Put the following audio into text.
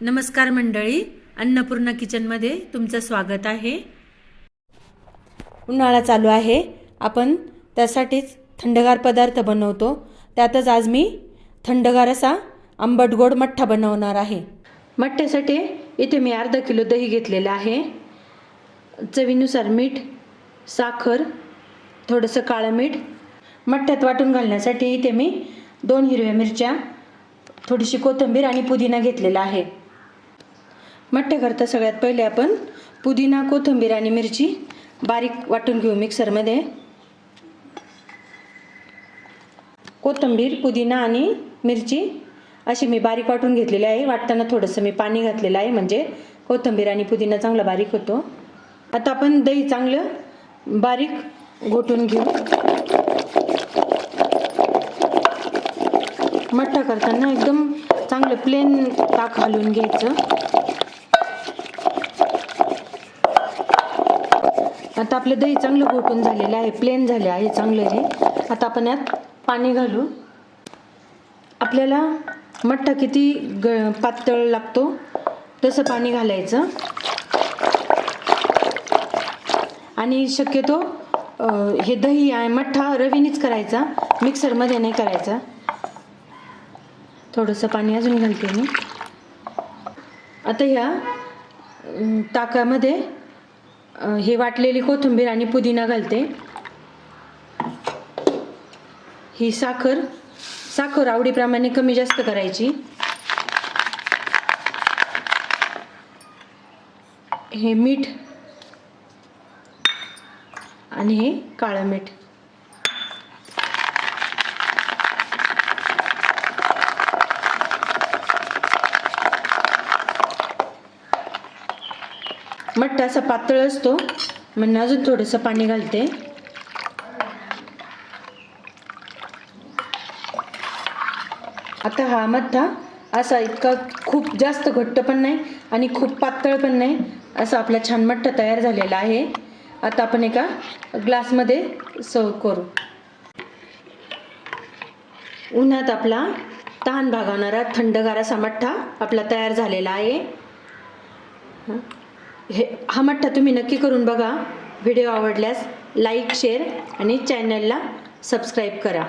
नमस्कार मंडळी, अन्नपूर्णा किचनमध्ये तुमचं स्वागत आहे। उन्हाळा चालू आहे, आपण त्यासाठीच थंडगार पदार्थ बनवतो। त्यातच आज मी थंडगार असा आंबट गोड मठ्ठा बनवणार आहे। मठ्ठ्यासाठी इथे मी अर्धा किलो दही घेतलेलं आहे। चवीनुसार मीठ, साखर, थोडंसं काळं मीठ। मठ्ठ्यात वाटून घालण्यासाठी इथे मी 2 हिरव्या मिरच्या, थोडीशी कोथिंबीर आणि पुदिना घेतलेला आहे। मठ्ठ्याकरता सगळ्यात पहिले आपण पुदिना, कोथिंबीर आणि मिरची बारीक वाटून घेऊ मिक्सरमध्ये। कोथिंबीर, पुदिना आणि मिरची अशी मी बारीक वाटून घेतलेली आहे। वाटताना थोडंसं मी पाणी घातलेलं आहे, म्हणजे कोथिंबीर आणि पुदिना चांगला बारीक होतो। आता आपण दही चांगलं बारीक घोटून घेऊ। मठ्ठा करताना एकदम चांगलं प्लेन ताक घालून घ्यायचं। आता आपलं दही चांगलं घोटून झालेलं आहे, प्लेन झाले आहे चांगलं हे। आता आपण यात पाणी घालू। आपल्याला मठ्ठा किती पातळ लागतो तसं पाणी घालायचं आणि शक्यतो हे दही आणि मठ्ठा रवीनीच करायचा, मिक्सरमध्ये नाही करायचा। थोडंसं पाणी अजून घालते मी। आता ह्या ताकामध्ये हे वाटलेली कोथिंबीर आणि पुदिना घालते। ही साखर आवडीप्रमाणे कमी जास्त करायची। हे मीठ आणि हे काळं मीठ। मठ्ठा असा पातळ असतो म्हणून अजून थोडंसं पाणी घालते। आता हा मठ्ठा असा इतका खूप जास्त घट्ट पण नाही आणि खूप पातळ पण नाही, असा आपला छान मठ्ठा तयार झालेला आहे। आता आपण एका ग्लासमध्ये सर्व करू। उन्हात आपला तहान भागवणारा थंडगार असा मठ्ठा आपला तयार झालेला आहे। हा मठ्ठा तुम्ही नक्की करून बघा। व्हिडिओ आवडल्यास लाईक, शेअर आणि चॅनलला सबस्क्राईब करा।